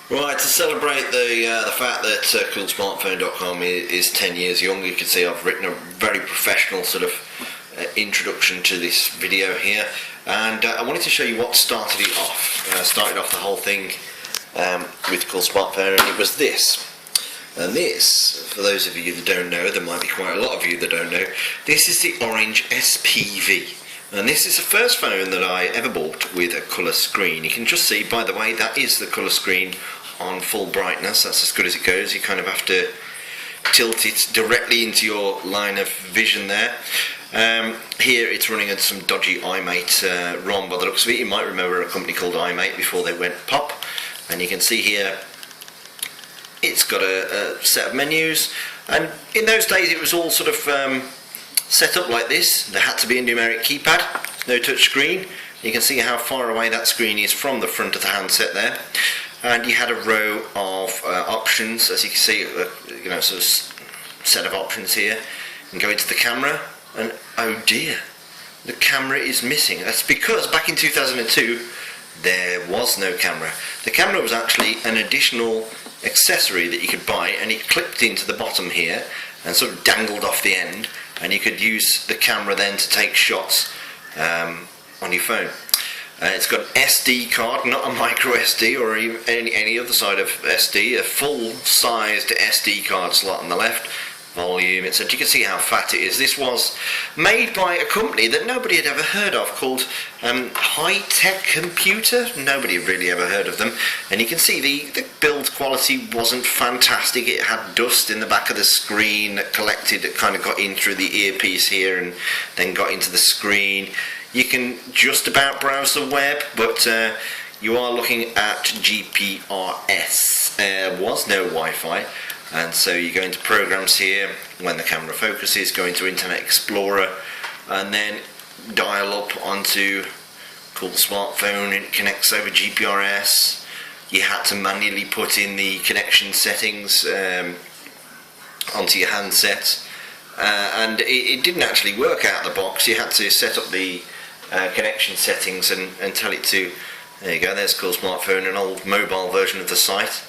Right, to celebrate the fact that Coolsmartphone.com is 10 years young, you can see I've written a very professional sort of introduction to this video here, and I wanted to show you what started it off. Started off the whole thing with Coolsmartphone, and it was this. And this, for those of you that don't know, there might be quite a lot of you that don't know, this is the Orange SPV. And this is the first phone that I ever bought with a colour screen. You can just see, by the way, that is the colour screen on full brightness. That's as good as it goes. You kind of have to tilt it directly into your line of vision there. Here it's running on some dodgy iMate ROM by the looks of it. You might remember a company called iMate before they went pop. And you can see here it's got a set of menus. And in those days it was all sort of set up like this. There had to be a numeric keypad, no touch screen. You can see how far away that screen is from the front of the handset there. And you had a row of options, as you can see, sort of set of options here. You can go into the camera, and oh dear, the camera is missing. That's because back in 2002 there was no camera. The camera was actually an additional accessory that you could buy, and it clipped into the bottom here and sort of dangled off the end, and you could use the camera then to take shots on your phone. It's got an SD card, not a micro SD or even any other side of SD, a full-sized SD card slot on the left, volume, etc. You can see how fat it is. This was made by a company that nobody had ever heard of called High-Tech Computer. Nobody really ever heard of them. And you can see the build quality wasn't fantastic. It had dust in the back of the screen that collected, that kind of got in through the earpiece here and then got into the screen. You can just about browse the web, but you are looking at GPRS. There was no Wi-Fi, and so you go into programs here. When the camera focuses, go into Internet Explorer, and then dial up onto Coolsmartphone, and it connects over GPRS. You had to manually put in the connection settings onto your handset, and it didn't actually work out of the box. You had to set up the connection settings and tell it to, there you go, there's Coolsmartphone, an old mobile version of the site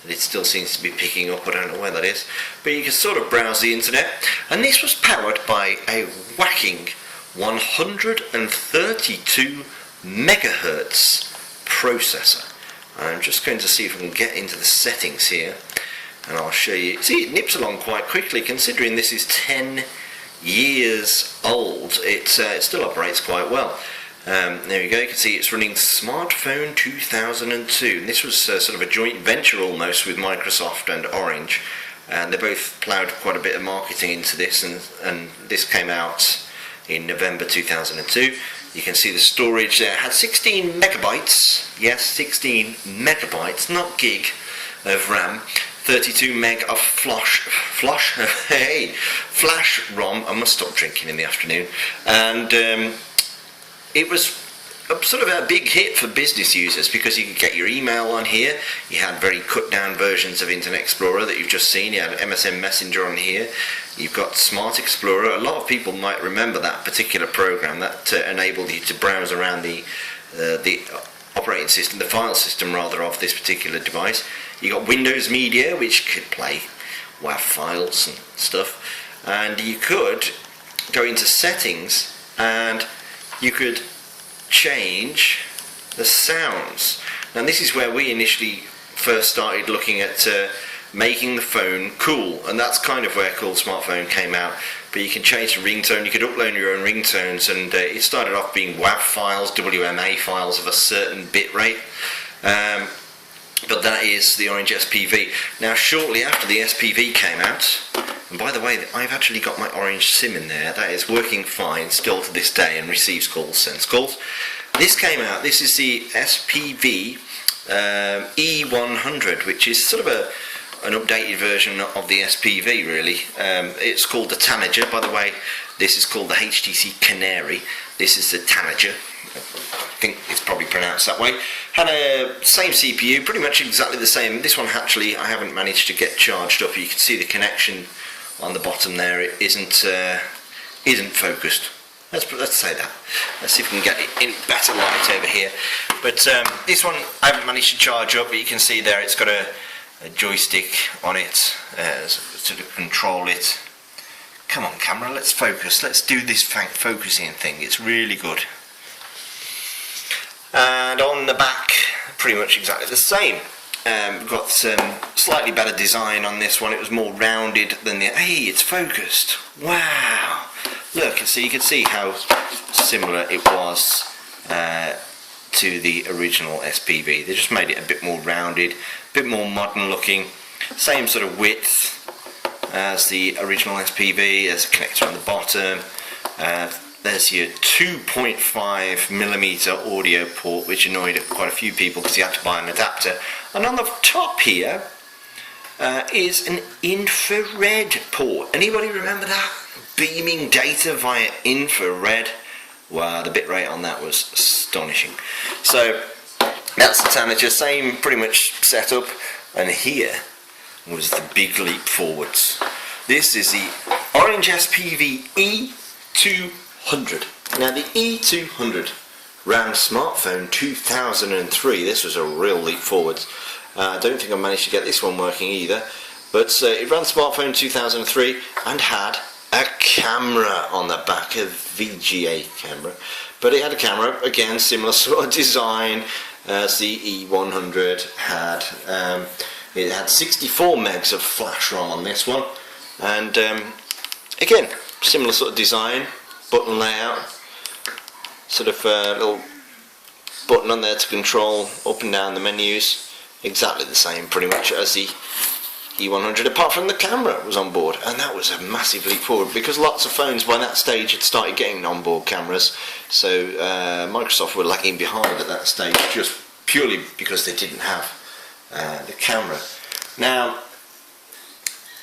that it still seems to be picking up. I don't know where that is, but you can sort of browse the internet. And this was powered by a whacking 132 megahertz processor. I'm just going to see if I can get into the settings here, and I'll show you. See, it nips along quite quickly considering this is 10 years old. It still operates quite well. There we go, you can see it's running Smartphone 2002, and this was sort of a joint venture almost with Microsoft and Orange, and they both ploughed quite a bit of marketing into this, and this came out in November 2002. You can see the storage there. It had 16 megabytes, yes, 16 megabytes, not gig, of RAM. 32 meg of flash ROM. I must stop drinking in the afternoon. And it was sort of a big hit for business users because you could get your email on here. You had very cut down versions of Internet Explorer that you've just seen. You had MSN Messenger on here. You've got Smart Explorer. A lot of people might remember that particular program that enabled you to browse around the operating system, the file system rather, of this particular device. You got Windows Media, which could play WAV files and stuff, and you could go into settings and you could change the sounds. Now this is where we initially first started looking at making the phone cool, and that's kind of where Coolsmartphone came out. But you can change the ringtone, you could upload your own ringtones, and it started off being WAV files, WMA files of a certain bit rate. But that is the Orange SPV. Now shortly after the SPV came out, and by the way, I've actually got my Orange SIM in there, that is working fine still to this day and receives calls, sends calls. This came out, this is the SPV E100, which is sort of an updated version of the SPV really. It's called the Tanager, by the way. This is called the Htc Canary. This is the Tanager. I think it's probably pronounced that way. Had a same CPU, pretty much exactly the same. This one actually I haven't managed to get charged up. You can see the connection on the bottom there. It isn't focused. Let's say that. Let's see if we can get it in better light over here. But this one I haven't managed to charge up, but you can see there it's got a joystick on it to control it. Come on camera, let's focus. Let's do this focusing thing. It's really good. And on the back, pretty much exactly the same. We've got some slightly better design on this one. It was more rounded than the... Hey, it's focused. Wow. Look, so you can see how similar it was to the original SPV. They just made it a bit more rounded, a bit more modern looking. Same sort of width as the original SPV. There's a connector on the bottom. There's your 2.5mm audio port, which annoyed quite a few people because you had to buy an adapter. And on the top here is an infrared port. Anybody remember that? Beaming data via infrared. Wow, the bitrate on that was astonishing. So that's the temperature, same pretty much setup. And here was the big leap forwards. This is the Orange SPV E200. Now the E200 ran Smartphone 2003. This was a real leap forwards. I don't think I managed to get this one working either, but it ran Smartphone 2003 and had a camera on the back, a VGA camera. But it had a camera, again similar sort of design as the E100 had. It had 64 megs of flash ROM on this one, and again similar sort of design, button layout, sort of little button on there to control up and down the menus, exactly the same pretty much as the E100, apart from the camera was on board, and that was a massive leap forward because lots of phones by that stage had started getting onboard cameras, so Microsoft were lagging behind at that stage just purely because they didn't have the camera. Now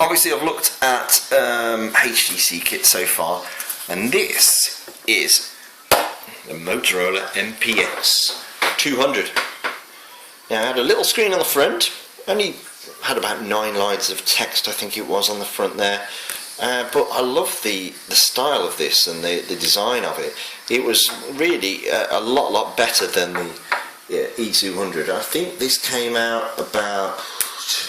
obviously I've looked at HTC kit so far, and this is the Motorola Mpls 200. Now it had a little screen on the front, only had about 9 lines of text I think it was on the front there, but I love the style of this and the design of it. It was really a lot better than the E200. I think this came out about,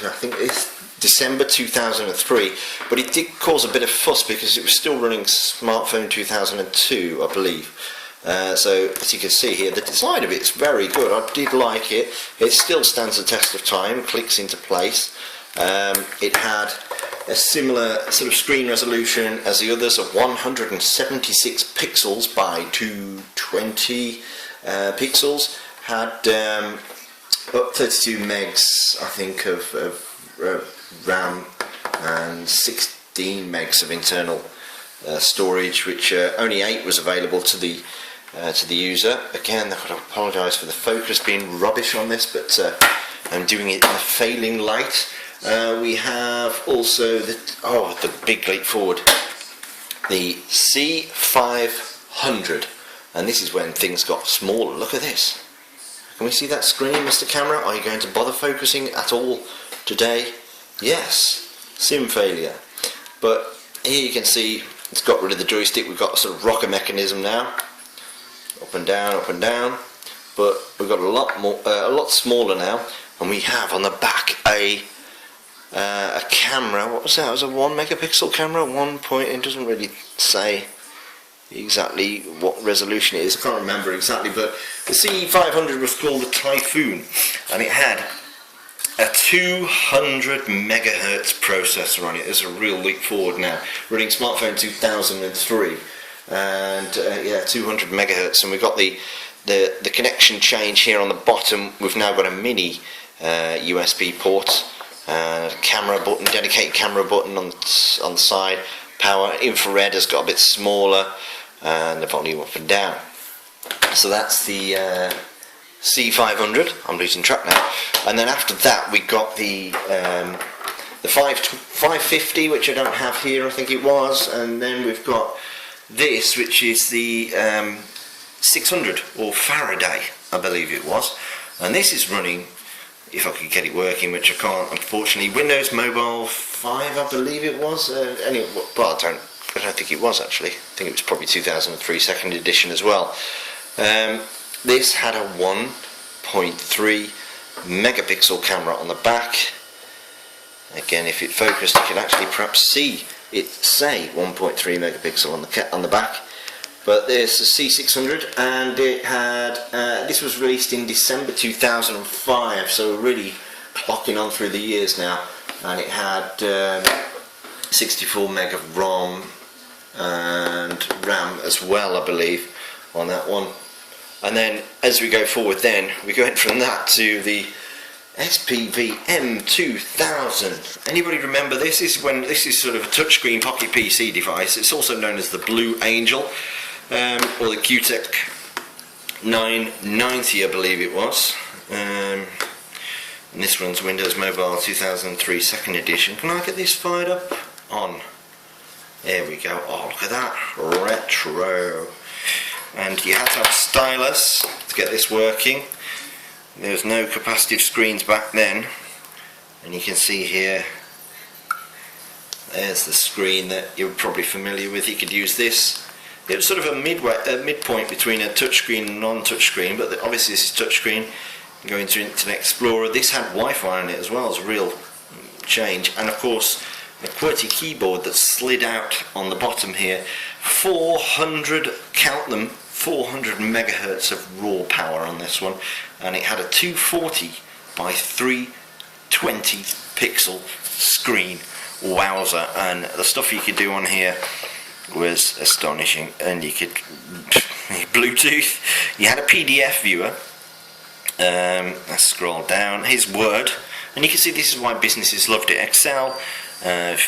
I think it's December 2003, but it did cause a bit of fuss because it was still running Smartphone 2002, I believe. So as you can see here, the design of it is very good. I did like it. It still stands the test of time, clicks into place. It had a similar sort of screen resolution as the others of 176 pixels by 220 pixels. Had up 32 megs I think of RAM and 16 megs of internal storage, which only 8 was available to the user. Again, I've got to apologise for the focus being rubbish on this, but I'm doing it in a failing light. We have also the big leap forward, the C500, and this is when things got smaller. Look at this. Can we see that screen, Mr. Camera? Are you going to bother focusing at all today? Yes, sim failure. But here you can see it's got rid of the joystick. We've got a sort of rocker mechanism now, up and down, but we've got a lot smaller now, and we have on the back a camera. What was that? It was a 1 megapixel camera. 1 point. It doesn't really say exactly what resolution it is. I can't remember exactly, but the C500 was called the Typhoon, and it had a 200 megahertz processor on it. It's a real leap forward now, running Smartphone 2003, and 200 megahertz. And we've got the connection change here on the bottom. We've now got a mini USB port, camera button, dedicated camera button on the side. Power, infrared has got a bit smaller, and the volume up and down. So that's the C500. I'm losing track now. And then after that we got the 550, which I don't have here, I think it was, and then we've got this, which is the 600 or Faraday, I believe it was, and this is running, if I could get it working, which I can't unfortunately, Windows Mobile 5 I believe it was, anyway, but I don't I don't think it was actually. I think it was probably 2003 second edition as well. This had a 1.3 megapixel camera on the back. Again, if it focused, you could actually perhaps see it say 1.3 megapixel on the back. But there's the C600, and it had this was released in December 2005, so really clocking on through the years now. And it had 64 meg of ROM and RAM as well, I believe, on that one. And then as we go forward, then we go from that to the SPV M2000. Anybody remember this? This is sort of a touchscreen pocket PC device. It's also known as the Blue Angel, or the QTech 990, I believe it was. And this runs Windows Mobile 2003 second edition. Can I get this fired up? On. There we go. Oh, look at that. Retro. And you had to have a stylus to get this working. There was no capacitive screens back then. And you can see here, there's the screen that you're probably familiar with. You could use this. It was sort of a midpoint between a touchscreen and non-touchscreen, but obviously this is touchscreen. Going to Internet Explorer. This had Wi-Fi on it as well, as a real change. And of course, a QWERTY keyboard that slid out on the bottom here. 400, count them, 400 megahertz of raw power on this one, and it had a 240 by 320 pixel screen. Wowzer. And the stuff you could do on here was astonishing. And you could Bluetooth. You had a PDF viewer. Let's scroll down. Here's Word, and you can see this is why businesses loved it. Excel.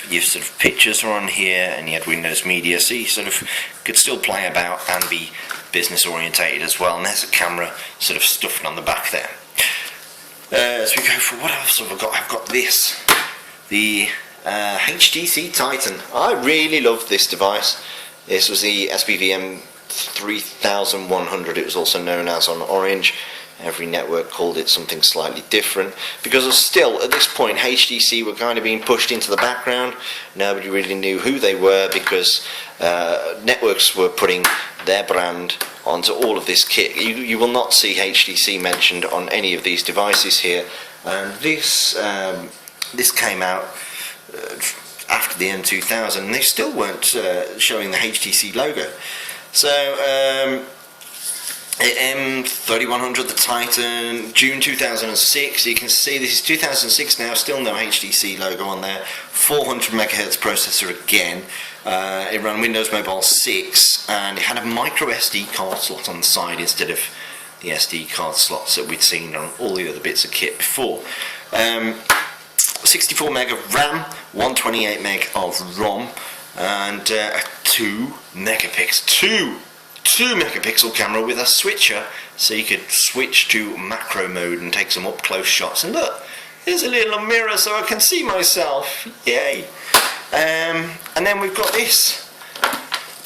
Your sort of pictures are on here, and you had Windows Media, so you sort of could still play about and be business orientated as well. And there's a camera sort of stuffed on the back there. As we go for what else have I got? I've got this, the Htc Titan. I really loved this device. This was the SPV M3100. It was also known as on Orange. Every network called it something slightly different, because still at this point HTC were kind of being pushed into the background. Nobody really knew who they were, because networks were putting their brand onto all of this kit. You will not see HTC mentioned on any of these devices here. And this came out after the M2000, and they still weren't showing the HTC logo. So M3100, the Titan, June 2006. You can see this is 2006 now, still no HTC logo on there. 400 megahertz processor again. It ran Windows Mobile 6, and it had a micro SD card slot on the side instead of the SD card slots that we'd seen on all the other bits of kit before. 64 meg of RAM, 128 meg of ROM, and a 2 megapixel camera with a switcher, so you could switch to macro mode and take some up close shots. And look, there's a little mirror so I can see myself. Yay! And then we've got this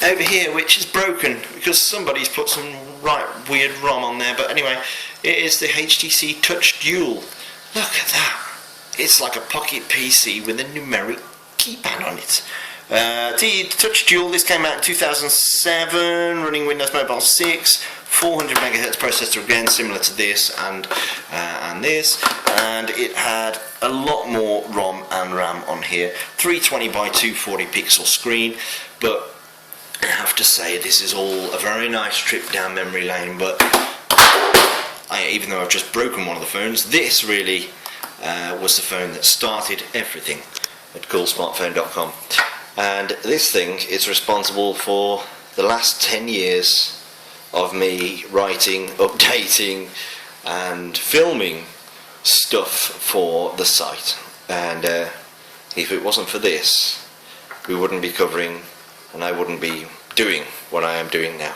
over here, which is broken because somebody's put some weird ROM on there. But anyway, it is the Htc Touch Dual. Look at that! It's like a pocket PC with a numeric keypad on it. The Touch Dual, this came out in 2007, running Windows Mobile 6, 400 megahertz processor again, similar to this and this, and it had a lot more ROM and RAM on here. 320 by 240 pixel screen, but I have to say this is all a very nice trip down memory lane. But even though I've just broken one of the phones, this really was the phone that started everything at Coolsmartphone.com. And this thing is responsible for the last 10 years of me writing, updating and filming stuff for the site. And if it wasn't for this, we wouldn't be covering, and I wouldn't be doing what I am doing now.